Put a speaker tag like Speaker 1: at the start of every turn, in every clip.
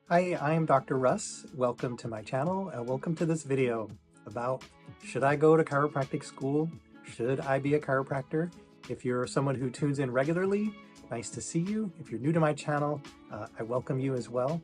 Speaker 1: Hi, I'm Dr. Russ. Welcome to my channel and welcome to this video about should I go to chiropractic school? Should I be a chiropractor? If you're someone who tunes in regularly, nice to see you. If you're new to my channel, I welcome you as well.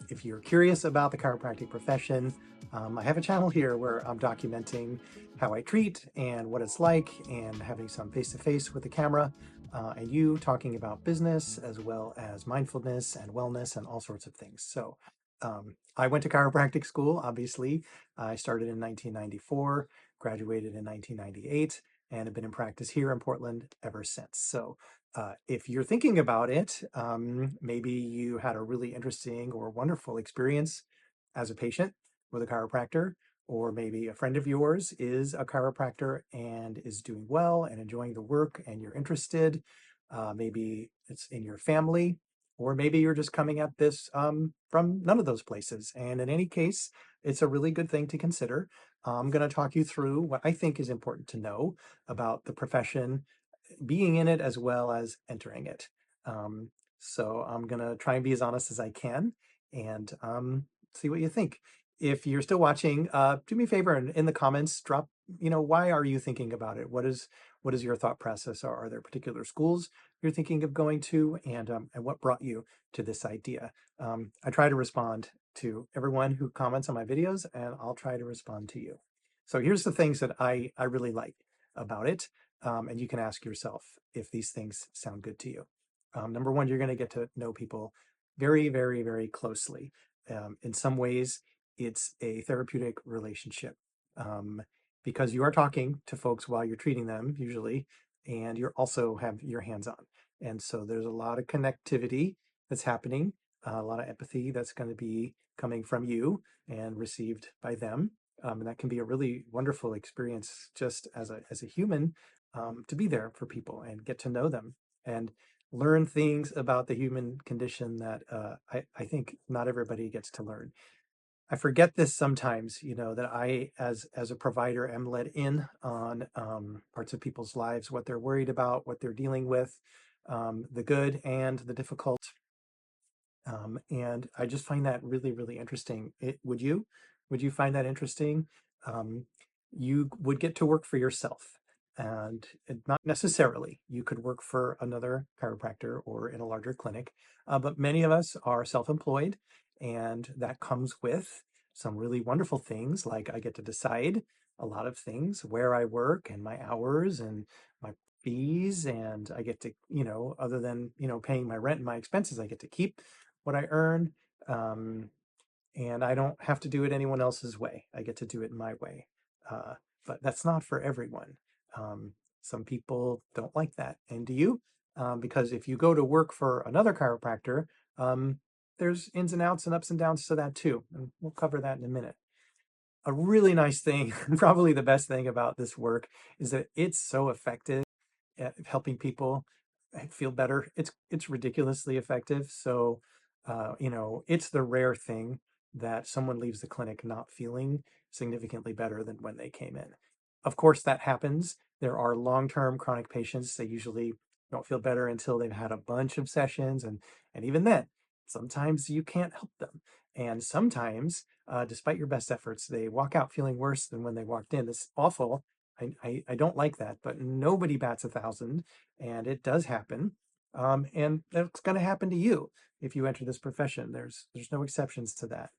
Speaker 1: If you're curious about the chiropractic profession, I have a channel here where I'm documenting how I treat and what it's like and having some face-to-face with the camera. And you talking about business as well as mindfulness and wellness and all sorts of things. So I went to chiropractic school, obviously. I started in 1994, graduated in 1998, and have been in practice here in Portland ever since. So if you're thinking about it, maybe you had a really interesting or wonderful experience as a patient with a chiropractor, or maybe a friend of yours is a chiropractor and is doing well and enjoying the work and you're interested. Maybe it's in your family, or maybe you're just coming at this from none of those places. And in any case, it's a really good thing to consider. I'm going to talk you through what I think is important to know about the profession, being in it as well as entering it. So I'm going to try and be as honest as I can and see what you think. If you're still watching, do me a favor and in the comments, drop, why are you thinking about it? What is your thought process? Are there particular schools you're thinking of going to, and what brought you to this idea? I try to respond to everyone who comments on my videos, and I'll try to respond to you. So here's the things that I really like about it. And you can ask yourself if these things sound good to you. Number one, you're going to get to know people very, very, very closely. In some ways, it's a therapeutic relationship because you are talking to folks while you're treating them, usually, and you're also have your hands on. And so there's a lot of connectivity that's happening, a lot of empathy that's going to be coming from you and received by them. And that can be a really wonderful experience just as a human, to be there for people and get to know them and learn things about the human condition that I think not everybody gets to learn. I forget this sometimes, that I, as a provider, am let in on parts of people's lives, what they're worried about, what they're dealing with, the good and the difficult. And I just find that really, really interesting. Would you? Would you find that interesting? Um, you would get to work for yourself, and not necessarily. You could work for another chiropractor or in a larger clinic, but many of us are self-employed, and that comes with some really wonderful things. Like I get to decide a lot of things, where I work and my hours and my fees, and I get to, other than, paying my rent and my expenses, I get to keep what I earn. Um, and I don't have to do it anyone else's way. I get to do it my way. Uh, but that's not for everyone. Um, some people don't like that. And do you? Because if you go to work for another chiropractor, um, there's ins and outs and ups and downs to that too. And we'll cover that in a minute. A really nice thing, probably the best thing about this work, is that it's so effective at helping people feel better. It's ridiculously effective. So, it's the rare thing that someone leaves the clinic not feeling significantly better than when they came in. Of course, that happens. There are long-term chronic patients. They usually don't feel better until they've had a bunch of sessions, and even then, sometimes you can't help them. And sometimes, despite your best efforts, they walk out feeling worse than when they walked in. It's awful. I don't like that, but nobody bats 1,000, and it does happen. And that's going to happen to you if you enter this profession. There's no exceptions to that.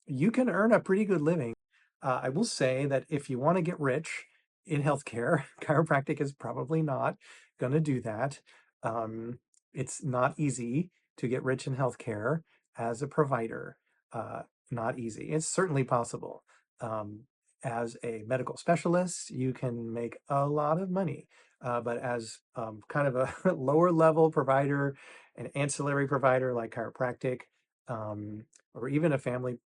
Speaker 1: You can earn a pretty good living. I will say that if you want to get rich in healthcare, chiropractic is probably not going to do that. It's not easy to get rich in healthcare as a provider. Uh, Not easy. It's certainly possible. Um, as a medical specialist, you can make a lot of money. But as kind of a lower level provider, an ancillary provider like chiropractic, um, or even a family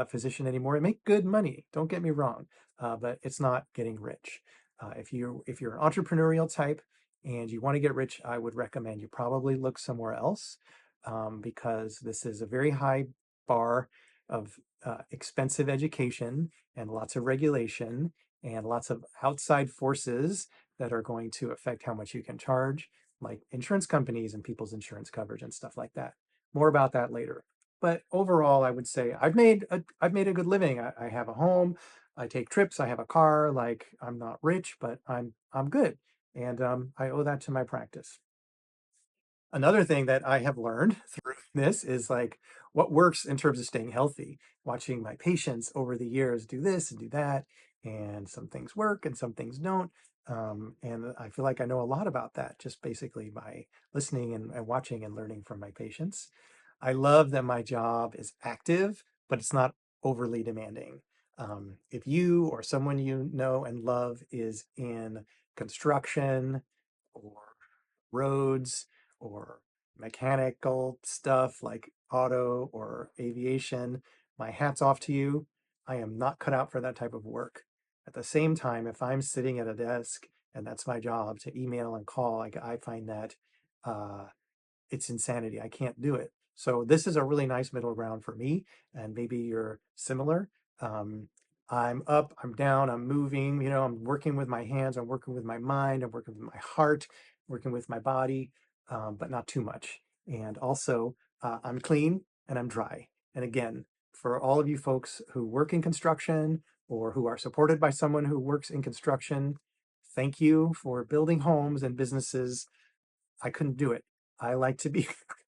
Speaker 1: physician anymore, it make good money. Don't get me wrong, but it's not getting rich. If you're an entrepreneurial type and you want to get rich, I would recommend you probably look somewhere else, because this is a very high bar of expensive education and lots of regulation and lots of outside forces that are going to affect how much you can charge, like insurance companies and people's insurance coverage and stuff like that. More about that later. But overall, I would say I've made a good living. I have a home, I take trips, I have a car. Like I'm not rich, but I'm good, and I owe that to my practice. Another thing that I have learned through this is like what works in terms of staying healthy. Watching my patients over the years do this and do that, and some things work and some things don't. And I feel like I know a lot about that just basically by listening and watching and learning from my patients. I love that my job is active, but it's not overly demanding. If you or someone you know and love is in construction or roads or mechanical stuff like auto or aviation, my hat's off to you. I am not cut out for that type of work. At the same time, if I'm sitting at a desk and that's my job to email and call, I find that uh, it's insanity. I can't do it. So this is a really nice middle ground for me, and maybe you're similar. Um, I'm up, I'm down, I'm moving, I'm working with my hands, I'm working with my mind, I'm working with my heart, working with my body, but not too much. And also, I'm clean and I'm dry. And again, for all of you folks who work in construction or who are supported by someone who works in construction, thank you for building homes and businesses. I couldn't do it. I like to be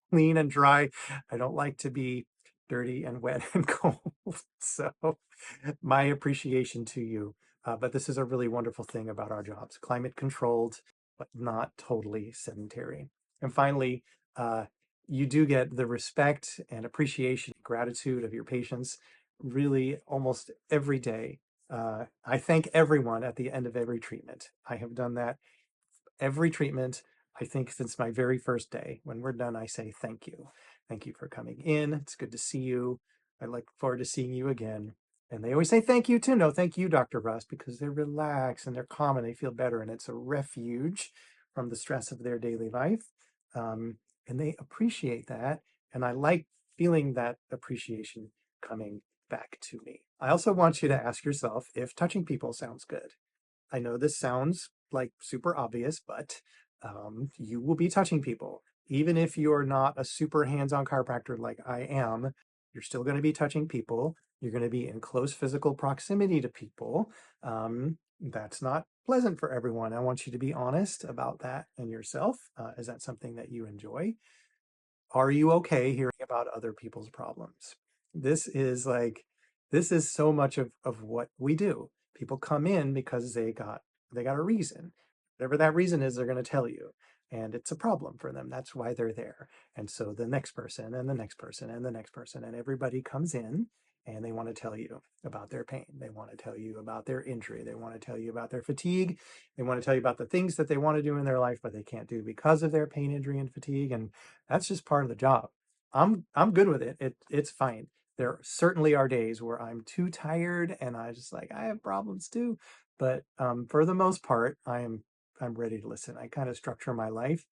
Speaker 1: clean and dry. I don't like to be dirty and wet and cold. So my appreciation to you. But this is a really wonderful thing about our jobs, climate controlled, but not totally sedentary. And finally, uh, you do get the respect and appreciation, gratitude of your patients really almost every day. I thank everyone at the end of every treatment. I have done that every treatment, I think, since my very first day. When we're done, I say thank you. Thank you for coming in. It's good to see you. I look forward to seeing you again. And they always say thank you too. No, thank you, Dr. Russ, because they're relaxed and they're calm and they feel better. And it's a refuge from the stress of their daily life. Um, and they appreciate that. And I like feeling that appreciation coming back to me. I also want you to ask yourself if touching people sounds good. I know this sounds like super obvious, but you will be touching people. Even if you're not a super hands-on chiropractor like I am, you're still going to be touching people. You're going to be in close physical proximity to people. That's not pleasant for everyone. I want you to be honest about that and yourself. Is that something that you enjoy? Are you okay hearing about other people's problems? This is like, this is so much of what we do. People come in because they got a reason. Whatever that reason is, they're going to tell you. And it's a problem for them. That's why they're there. And so the next person and the next person and the next person and everybody comes in and they want to tell you about their pain. They want to tell you about their injury. They want to tell you about their fatigue. They want to tell you about the things that they want to do in their life, but they can't do because of their pain, injury, and fatigue. And that's just part of the job. I'm good with it. It's fine. There certainly are days where I'm too tired and I just like I have problems too. But for the most part, I'm ready to listen. I kind of structure my life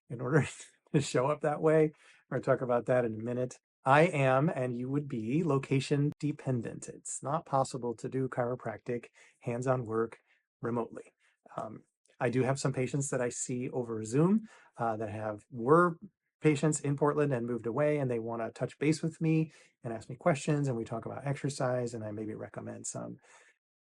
Speaker 1: in order to show up that way. We're going to talk about that in a minute. I am, and you would be, location dependent. It's not possible to do chiropractic hands-on work remotely. Um, I do have some patients that I see over Zoom that were patients in Portland and moved away, and they want to touch base with me and ask me questions, and we talk about exercise, and I maybe recommend some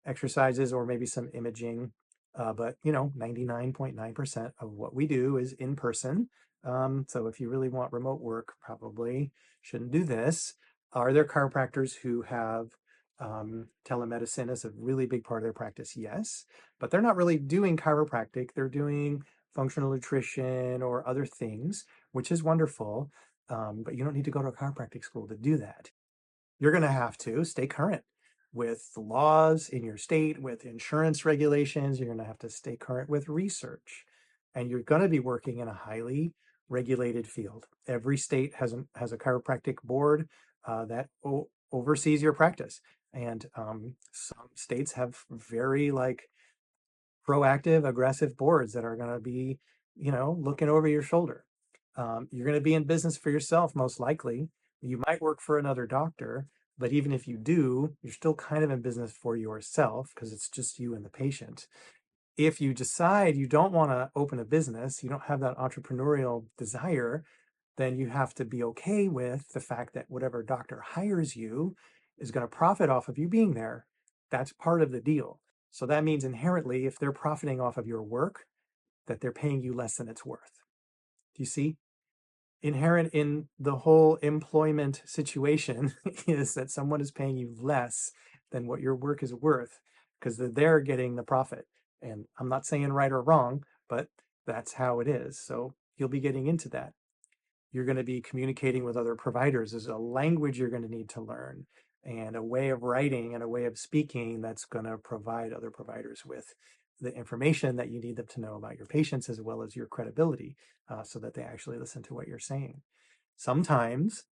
Speaker 1: exercises or maybe some imaging. But 99.9% of what we do is in person. So if you really want remote work, probably shouldn't do this. Are there chiropractors who have telemedicine as a really big part of their practice? Yes, but they're not really doing chiropractic. They're doing functional nutrition or other things, which is wonderful. But you don't need to go to a chiropractic school to do that. You're going to have to stay current with the laws in your state, with insurance regulations. You're going to have to stay current with research. And you're going to be working in a highly regulated field. Every state has a chiropractic board that oversees your practice. And some states have very like proactive, aggressive boards that are going to be, looking over your shoulder. You're going to be in business for yourself, most likely. You might work for another doctor, but even if you do, you're still kind of in business for yourself because it's just you and the patient. If you decide you don't want to open a business, you don't have that entrepreneurial desire, then you have to be okay with the fact that whatever doctor hires you is going to profit off of you being there. That's part of the deal. So that means inherently, if they're profiting off of your work, that they're paying you less than it's worth. Do you see? Inherent in the whole employment situation is that someone is paying you less than what your work is worth because they're getting the profit. And I'm not saying right or wrong, but that's how it is. So you'll be getting into that. You're going to be communicating with other providers. There's a language you're going to need to learn and a way of writing and a way of speaking that's going to provide other providers with the information that you need them to know about your patients as well as your credibility so that they actually listen to what you're saying. Sometimes,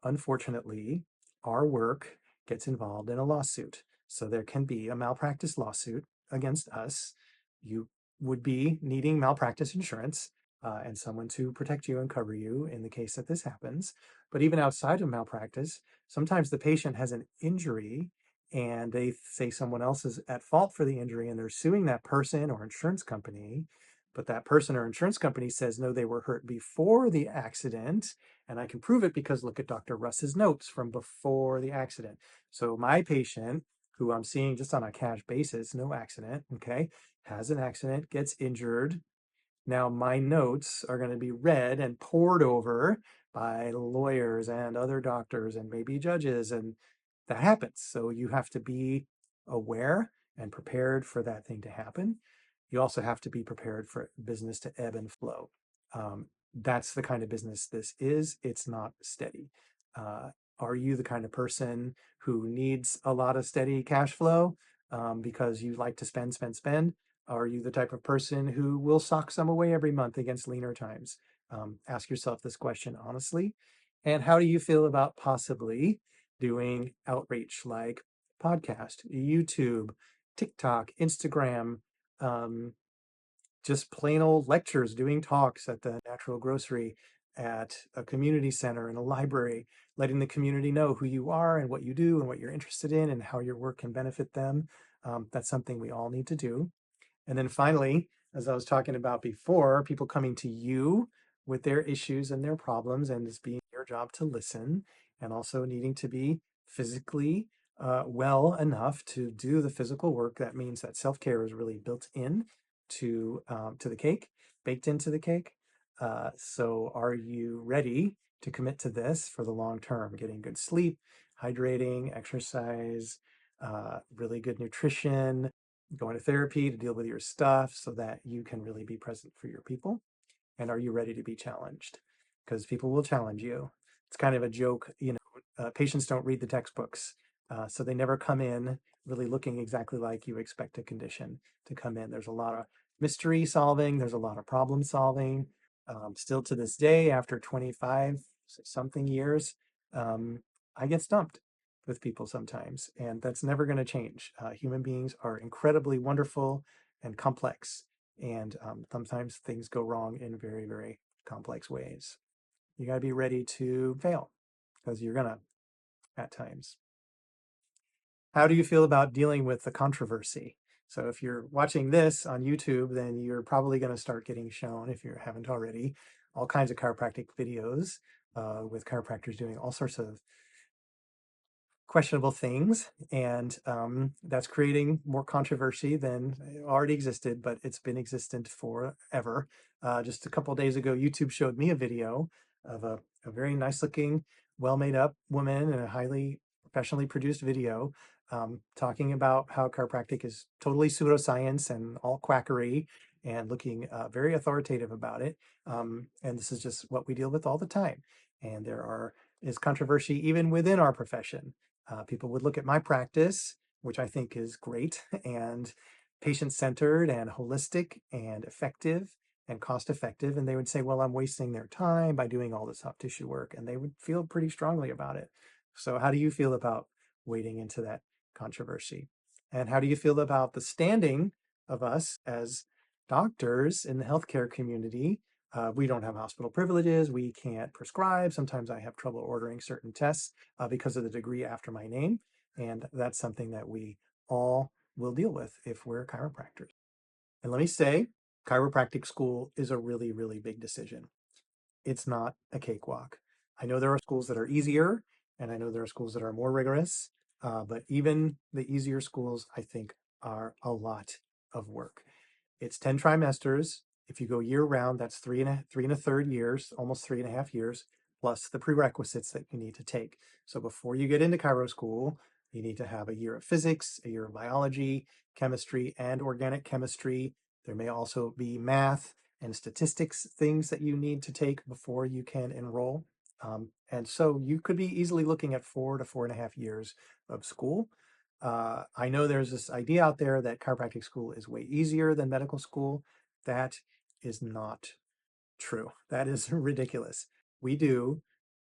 Speaker 1: unfortunately, our work gets involved in a lawsuit. So there can be a malpractice lawsuit against us. You would be needing malpractice insurance and someone to protect you and cover you in the case that this happens. But even outside of malpractice, sometimes the patient has an injury and they say someone else is at fault for the injury and they're suing that person or insurance company. But that person or insurance company says, no, they were hurt before the accident. And I can prove it because look at Dr. Russ's notes from before the accident. So my patient, who I'm seeing just on a cash basis, no accident, okay, has an accident, gets injured. Now my notes are going to be read and pored over by lawyers and other doctors and maybe judges, and that happens. So you have to be aware and prepared for that thing to happen. You also have to be prepared for business to ebb and flow. That's the kind of business this is. It's not steady. Uh, are you the kind of person who needs a lot of steady cash flow because you like to spend, spend, spend? Are you the type of person who will sock some away every month against leaner times? Ask yourself this question honestly. And how do you feel about possibly doing outreach like podcast, YouTube, TikTok, Instagram, um, just plain old lectures, doing talks at the Natural Grocery, at a community center, in a library, letting the community know who you are and what you do and what you're interested in and how your work can benefit them. That's something we all need to do. And then finally, as I was talking about before, people coming to you with their issues and their problems, and it's being your job to listen, and also needing to be physically well enough to do the physical work. That means that self-care is really built in to the cake, baked into the cake. So are you ready to commit to this for the long term? Getting good sleep, hydrating, exercise, really good nutrition, going to therapy to deal with your stuff so that you can really be present for your people. And are you ready to be challenged? Because people will challenge you. It's kind of a joke, patients don't read the textbooks. So they never come in really looking exactly like you expect a condition to come in. There's a lot of mystery solving, there's a lot of problem solving. Still to this day, after 25 something years, I get stumped with people sometimes, and that's never going to change. Human beings are incredibly wonderful and complex, and sometimes things go wrong in very, very complex ways. You got to be ready to fail because you're going to at times. How do you feel about dealing with the controversy? So if you're watching this on YouTube, then you're probably going to start getting shown, if you haven't already, all kinds of chiropractic videos with chiropractors doing all sorts of questionable things, and that's creating more controversy than already existed, but it's been existent forever. Just a couple of days ago, YouTube showed me a video of a very nice looking, well made up woman in a highly professionally produced video talking about how chiropractic is totally pseudoscience and all quackery and looking very authoritative about it. And this is just what we deal with all the time. And there is controversy even within our profession. People would look at my practice, which I think is great and patient-centered and holistic and effective and cost-effective, and they would say, well, I'm wasting their time by doing all this soft tissue work, and they would feel pretty strongly about it. So how do you feel about wading into that controversy? And how do you feel about the standing of us as doctors in the healthcare community? We don't have hospital privileges. We can't prescribe. Sometimes I have trouble ordering certain tests because of the degree after my name. And that's something that we all will deal with if we're chiropractors. And let me say, chiropractic school is a really, really big decision. it's not a cakewalk. I know there are schools that are easier, and I know there are schools that are more rigorous, but even the easier schools, I think, are a lot of work. It's 10 trimesters. If you go year round, that's three and a third years, almost 3.5 years, plus the prerequisites that you need to take. So before you get into chiro school, you need to have a year of physics, a year of biology, chemistry, and organic chemistry. There may also be math and statistics things that you need to take before you can enroll. And so you could be easily looking at 4 to 4.5 years of school. I know there's this idea out there that chiropractic school is way easier than medical school. That is not true. That is ridiculous. We do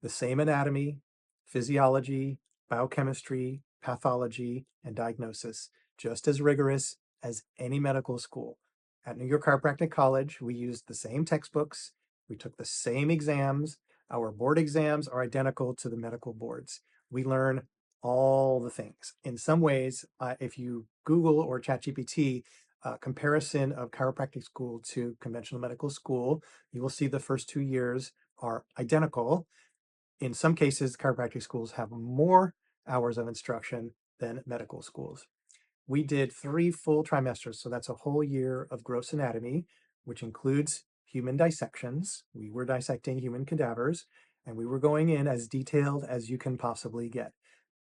Speaker 1: the same anatomy, physiology, biochemistry, pathology, and diagnosis, just as rigorous as any medical school. At New York Chiropractic College, we used the same textbooks, we took the same exams. Our board exams are identical to the medical boards. We learn all the things. In some ways, if you Google or ChatGPT comparison of chiropractic school to conventional medical school, you will see the first 2 years are identical. In some cases, chiropractic schools have more hours of instruction than medical schools. We did 3 full trimesters, so that's a whole year of gross anatomy, which includes human dissections. We were dissecting human cadavers, and we were going in as detailed as you can possibly get.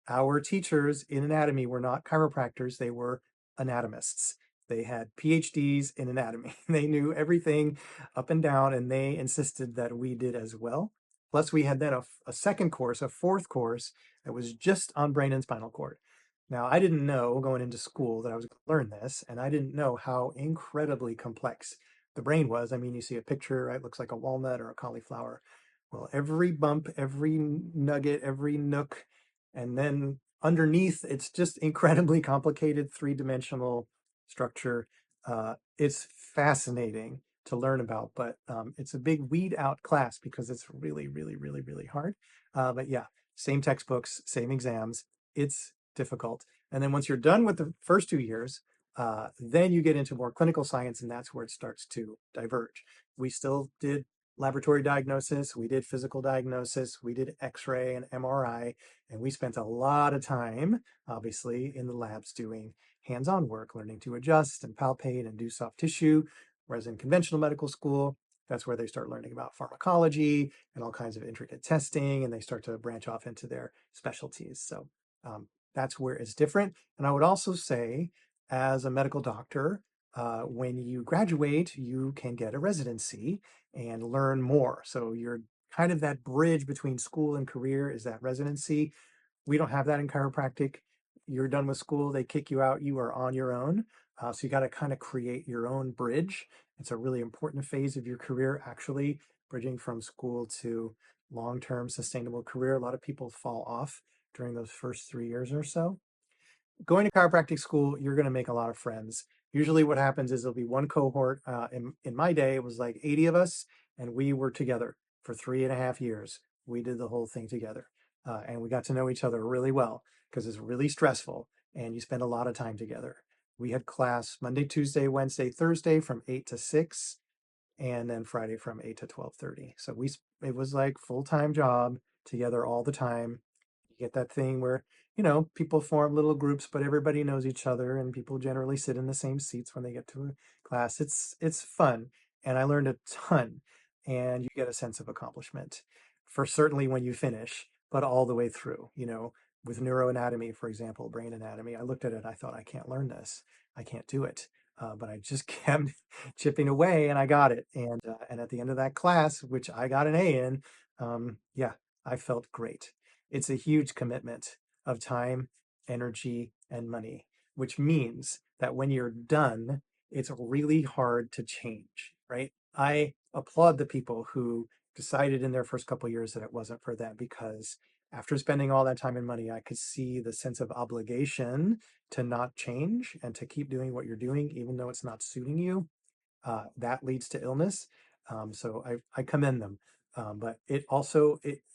Speaker 1: Our teachers in anatomy were not chiropractors, they were anatomists. They had PhDs in anatomy. They knew everything up and down, and they insisted that we did as well. Plus, we had then a second course, a fourth course that was just on brain and spinal cord. Now, I didn't know going into school that I was going to learn this, and I didn't know how incredibly complex the brain was. I mean, you see a picture, right? It looks like a walnut or a cauliflower. Well, every bump, every nugget, every nook, and then underneath, it's just incredibly complicated three-dimensional structure. It's fascinating to learn about, but it's a big weed out class because it's really, really, really, really hard. But yeah, same textbooks, same exams. It's difficult. And then once you're done with the first 2 years, then you get into more clinical science, and that's where it starts to diverge. We still did laboratory diagnosis, we did physical diagnosis, we did X-ray and MRI, and we spent a lot of time, obviously, in the labs doing hands-on work, learning to adjust and palpate and do soft tissue. Whereas in conventional medical school, that's where they start learning about pharmacology and all kinds of intricate testing, and they start to branch off into their specialties. So that's where it's different. And I would also say, as a medical doctor, when you graduate, you can get a residency and learn more. So you're kind of that bridge between school and career is that residency. We don't have that in chiropractic. You're done with school, they kick you out, you are on your own. So you got to kind of create your own bridge. It's a really important phase of your career, actually, bridging from school to long-term sustainable career. A lot of people fall off during those first 3 years or so. Going to chiropractic school, you're going to make a lot of friends. Usually what happens is there'll be one cohort. In my day, it was like 80 of us, and we were together for 3.5 years. We did the whole thing together. And we got to know each other really well because it's really stressful and you spend a lot of time together. We had class Monday, Tuesday, Wednesday, Thursday from 8 to 6, and then Friday from 8 to 12:30. So it was like full-time job together all the time. You get that thing where, people form little groups, but everybody knows each other and people generally sit in the same seats when they get to a class. It's fun, and I learned a ton, and you get a sense of accomplishment for certainly when you finish, but all the way through, with neuroanatomy, for example, brain anatomy. I looked at it, I thought, I can't learn this. I can't do it. But I just kept chipping away, and I got it. And at the end of that class, which I got an A in, yeah, I felt great. It's a huge commitment of time, energy, and money, which means that when you're done, it's really hard to change, right? I applaud the people who decided in their first couple of years that it wasn't for them, because after spending all that time and money, I could see the sense of obligation to not change and to keep doing what you're doing, even though it's not suiting you. That leads to illness. So I commend them. But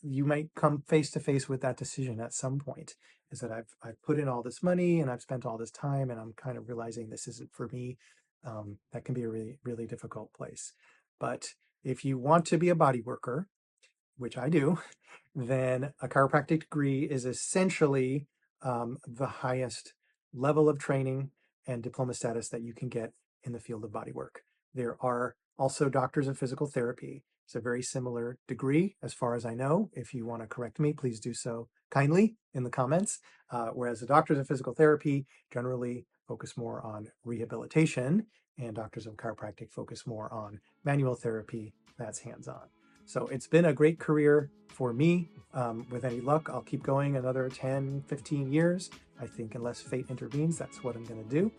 Speaker 1: you might come face to face with that decision at some point, is that I've put in all this money and I've spent all this time and I'm kind of realizing this isn't for me. That can be a really, really difficult place. But If you want to be a body worker, which I do, then a chiropractic degree is essentially the highest level of training and diploma status that you can get in the field of bodywork. There are also doctors of physical therapy. It's a very similar degree, as far as I know. If you want to correct me, please do so kindly in the comments. Whereas the doctors of physical therapy generally focus more on rehabilitation, and doctors of chiropractic focus more on manual therapy that's hands-on. So it's been a great career for me. With any luck, I'll keep going another 10, 15 years. I think unless fate intervenes, that's what I'm going to do.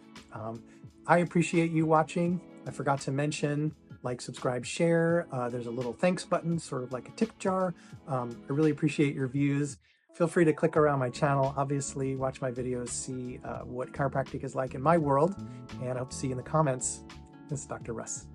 Speaker 1: I appreciate you watching. I forgot to mention, like, subscribe, share. There's a little thanks button, sort of like a tip jar. I really appreciate your views. Feel free to click around my channel, obviously, watch my videos, see what chiropractic is like in my world, and I hope to see you in the comments. This is Dr. Russ.